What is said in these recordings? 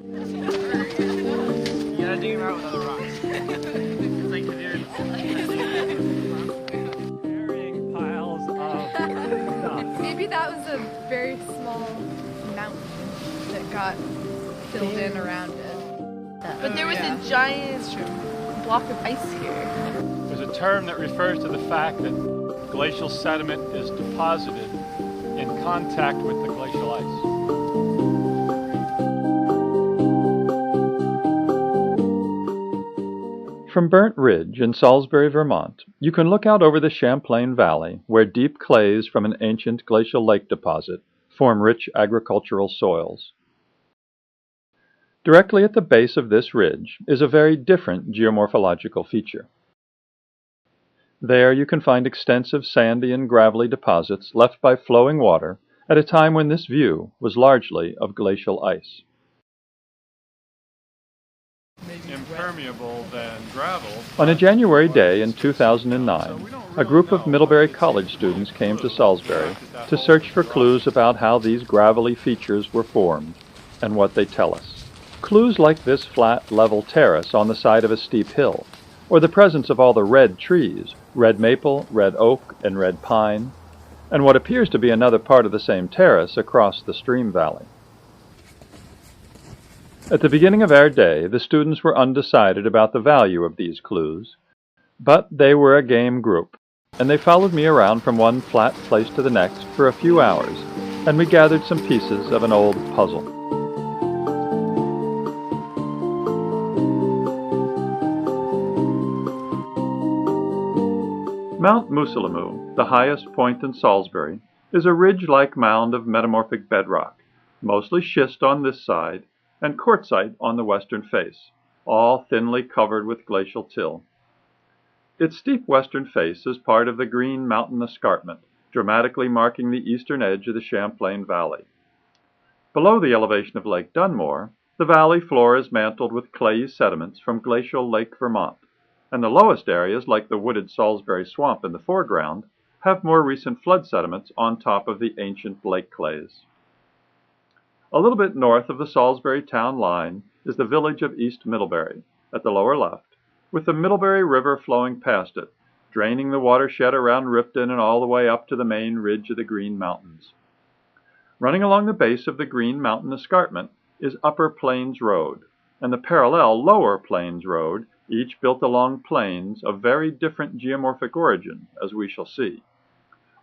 You gotta dig him out with other rocks. It's like Carrying piles of stuff. Maybe that was a very small mountain that got filled in around it. But there was a giant block of ice here. There's a term that refers to the fact that glacial sediment is deposited in contact with the glacial ice. From Burnt Ridge in Salisbury, Vermont, you can look out over the Champlain Valley, where deep clays from an ancient glacial lake deposit form rich agricultural soils. Directly at the base of this ridge is a very different geomorphological feature. There you can find extensive sandy and gravelly deposits left by flowing water at a time when this view was largely of glacial ice. Impermeable than gravel. On a January day in 2009, a group of Middlebury College students came to Salisbury to search for clues about how these gravelly features were formed and what they tell us. Clues like this flat, level terrace on the side of a steep hill, or the presence of all the red trees, red maple, red oak, and red pine, and what appears to be another part of the same terrace across the stream valley. At the beginning of our day, the students were undecided about the value of these clues, but they were a game group, and they followed me around from one flat place to the next for a few hours, and we gathered some pieces of an old puzzle. Mount Musallam, the highest point in Salisbury, is a ridge-like mound of metamorphic bedrock, mostly schist on this side and quartzite on the western face, all thinly covered with glacial till. Its steep western face is part of the Green Mountain Escarpment, dramatically marking the eastern edge of the Champlain Valley. Below the elevation of Lake Dunmore, the valley floor is mantled with clayey sediments from glacial Lake Vermont, and the lowest areas, like the wooded Salisbury Swamp in the foreground, have more recent flood sediments on top of the ancient lake clays. A little bit north of the Salisbury town line is the village of East Middlebury, at the lower left, with the Middlebury River flowing past it, draining the watershed around Ripton and all the way up to the main ridge of the Green Mountains. Running along the base of the Green Mountain Escarpment is Upper Plains Road, and the parallel Lower Plains Road, each built along plains of very different geomorphic origin, as we shall see.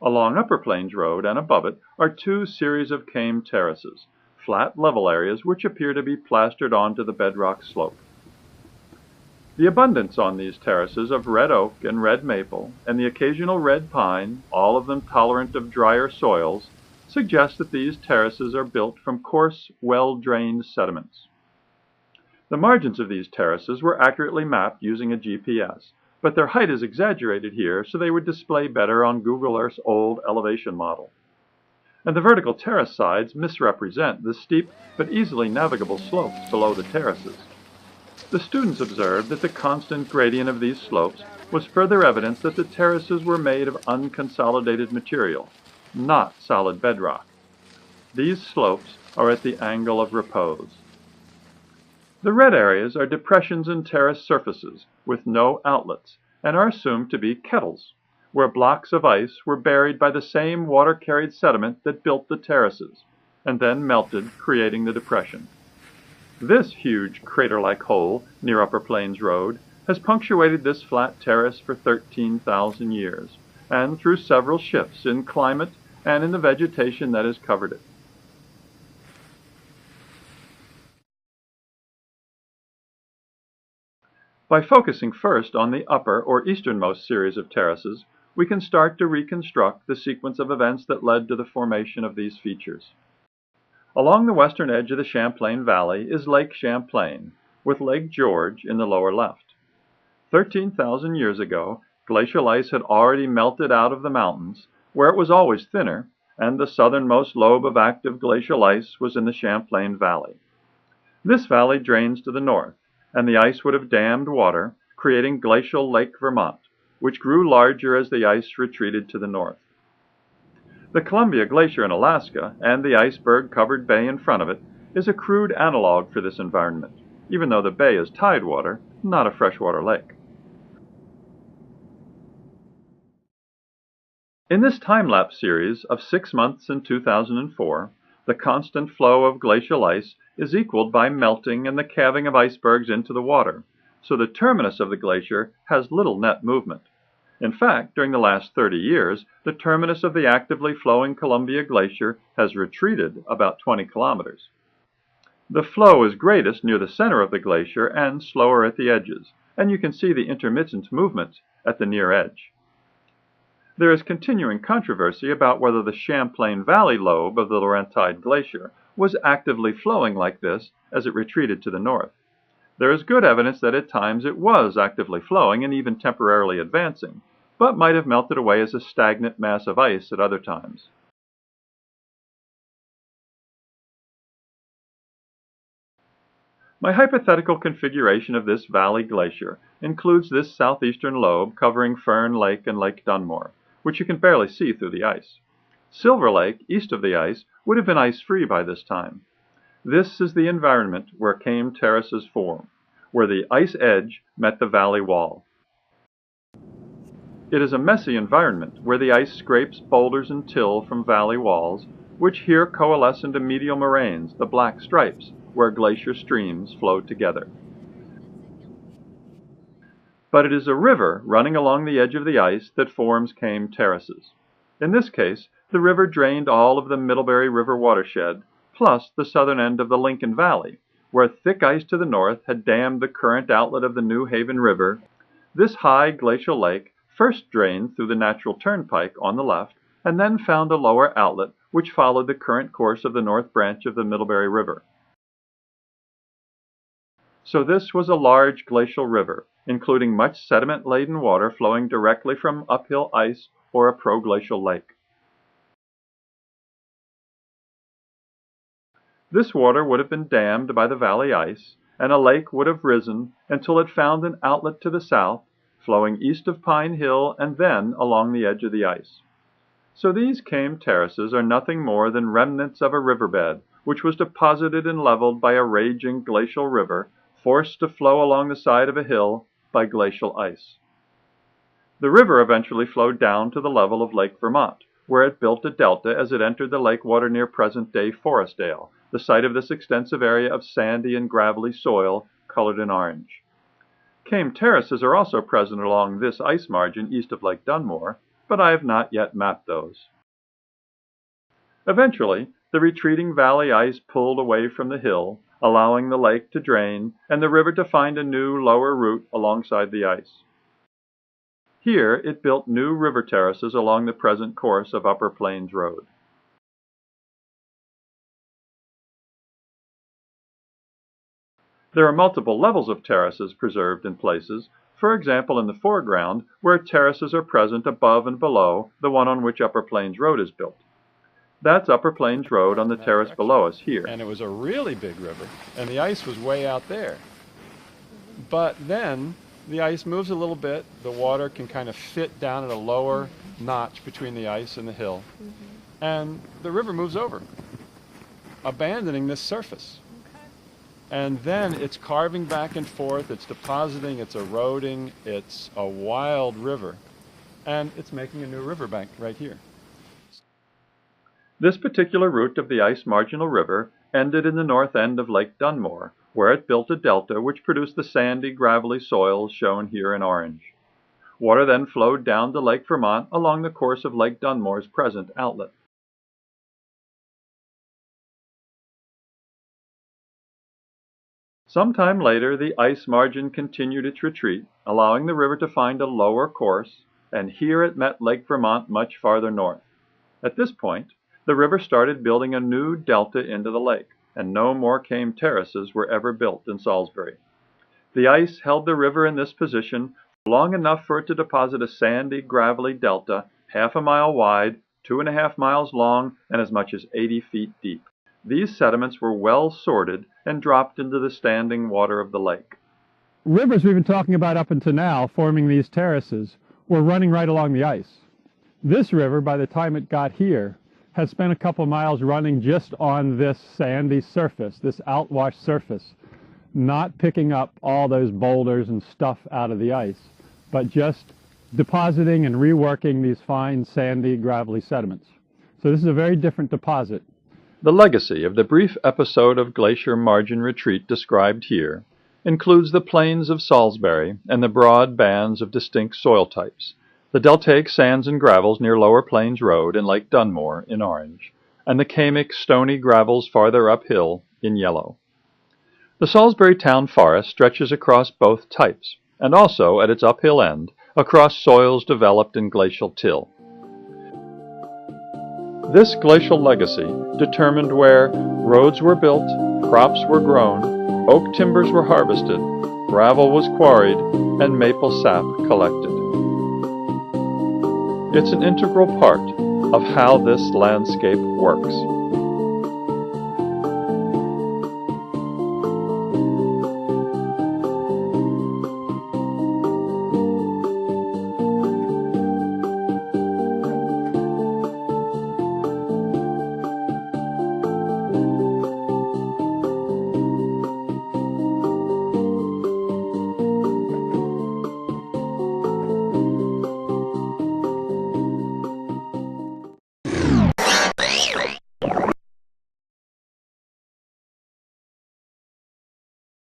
Along Upper Plains Road and above it are two series of kame terraces, flat level areas which appear to be plastered onto the bedrock slope. The abundance on these terraces of red oak and red maple and the occasional red pine, all of them tolerant of drier soils, suggests that these terraces are built from coarse, well-drained sediments. The margins of these terraces were accurately mapped using a GPS, but their height is exaggerated here so they would display better on Google Earth's old elevation model. And the vertical terrace sides misrepresent the steep but easily navigable slopes below the terraces. The students observed that the constant gradient of these slopes was further evidence that the terraces were made of unconsolidated material, not solid bedrock. These slopes are at the angle of repose. The red areas are depressions in terrace surfaces with no outlets and are assumed to be kettles, where blocks of ice were buried by the same water-carried sediment that built the terraces, and then melted, creating the depression. This huge crater-like hole near Upper Plains Road has punctuated this flat terrace for 13,000 years, and through several shifts in climate and in the vegetation that has covered it. By focusing first on the upper or easternmost series of terraces, we can start to reconstruct the sequence of events that led to the formation of these features. Along the western edge of the Champlain Valley is Lake Champlain, with Lake George in the lower left. 13,000 years ago, glacial ice had already melted out of the mountains, where it was always thinner, and the southernmost lobe of active glacial ice was in the Champlain Valley. This valley drains to the north, and the ice would have dammed water, creating glacial Lake Vermont, which grew larger as the ice retreated to the north. The Columbia Glacier in Alaska and the iceberg-covered bay in front of it is a crude analog for this environment, even though the bay is tidewater, not a freshwater lake. In this time-lapse series of 6 months in 2004, the constant flow of glacial ice is equaled by melting and the calving of icebergs into the water, so the terminus of the glacier has little net movement. In fact, during the last 30 years, the terminus of the actively flowing Columbia Glacier has retreated about 20 kilometers. The flow is greatest near the center of the glacier and slower at the edges, and you can see the intermittent movement at the near edge. There is continuing controversy about whether the Champlain Valley lobe of the Laurentide Glacier was actively flowing like this as it retreated to the north. There is good evidence that at times it was actively flowing and even temporarily advancing, but might have melted away as a stagnant mass of ice at other times. My hypothetical configuration of this valley glacier includes this southeastern lobe covering Fern Lake and Lake Dunmore, which you can barely see through the ice. Silver Lake, east of the ice, would have been ice-free by this time. This is the environment where kame terraces form, where the ice edge met the valley wall. It is a messy environment where the ice scrapes boulders and till from valley walls, which here coalesce into medial moraines, the black stripes, where glacier streams flow together. But it is a river running along the edge of the ice that forms kame terraces. In this case, the river drained all of the Middlebury River watershed, plus the southern end of the Lincoln Valley, where thick ice to the north had dammed the current outlet of the New Haven River. This high glacial lake first drained through the natural turnpike on the left, and then found a lower outlet which followed the current course of the north branch of the Middlebury River. So this was a large glacial river, including much sediment-laden water flowing directly from uphill ice or a proglacial lake. This water would have been dammed by the valley ice, and a lake would have risen until it found an outlet to the south, flowing east of Pine Hill and then along the edge of the ice. So these kame terraces are nothing more than remnants of a riverbed, which was deposited and leveled by a raging glacial river, forced to flow along the side of a hill by glacial ice. The river eventually flowed down to the level of Lake Vermont, where it built a delta as it entered the lake water near present-day Forestdale, the site of this extensive area of sandy and gravelly soil colored in orange. Kame terraces are also present along this ice margin east of Lake Dunmore, but I have not yet mapped those. Eventually, the retreating valley ice pulled away from the hill, allowing the lake to drain and the river to find a new lower route alongside the ice. Here, it built new river terraces along the present course of Upper Plains Road. There are multiple levels of terraces preserved in places, for example in the foreground, where terraces are present above and below the one on which Upper Plains Road is built. That's Upper Plains Road on the terrace below us here. And it was a really big river, and the ice was way out there. But then the ice moves a little bit, the water can kind of fit down at a lower notch between the ice and the hill, and the river moves over, abandoning this surface. And then it's carving back and forth, it's depositing, it's eroding, it's a wild river, and it's making a new riverbank right here. This particular route of the ice marginal river ended in the north end of Lake Dunmore, where it built a delta which produced the sandy, gravelly soils shown here in orange. Water then flowed down to Lake Vermont along the course of Lake Dunmore's present outlet. Sometime later, the ice margin continued its retreat, allowing the river to find a lower course, and here it met Lake Vermont much farther north. At this point, the river started building a new delta into the lake, and no more kame terraces were ever built in Salisbury. The ice held the river in this position long enough for it to deposit a sandy, gravelly delta, 1/2 mile wide, 2.5 miles long, and as much as 80 feet deep. These sediments were well sorted and dropped into the standing water of the lake. Rivers we've been talking about up until now, forming these terraces, were running right along the ice. This river, by the time it got here, has spent a couple miles running just on this sandy surface, this outwash surface, not picking up all those boulders and stuff out of the ice, but just depositing and reworking these fine sandy gravelly sediments. So this is a very different deposit. The legacy of the brief episode of glacier margin retreat described here includes the plains of Salisbury and the broad bands of distinct soil types, the deltaic sands and gravels near Lower Plains Road and Lake Dunmore in orange, and the kamic stony gravels farther uphill in yellow. The Salisbury town forest stretches across both types, and also at its uphill end, across soils developed in glacial till. This glacial legacy determined where roads were built, crops were grown, oak timbers were harvested, gravel was quarried, and maple sap collected. It's an integral part of how this landscape works.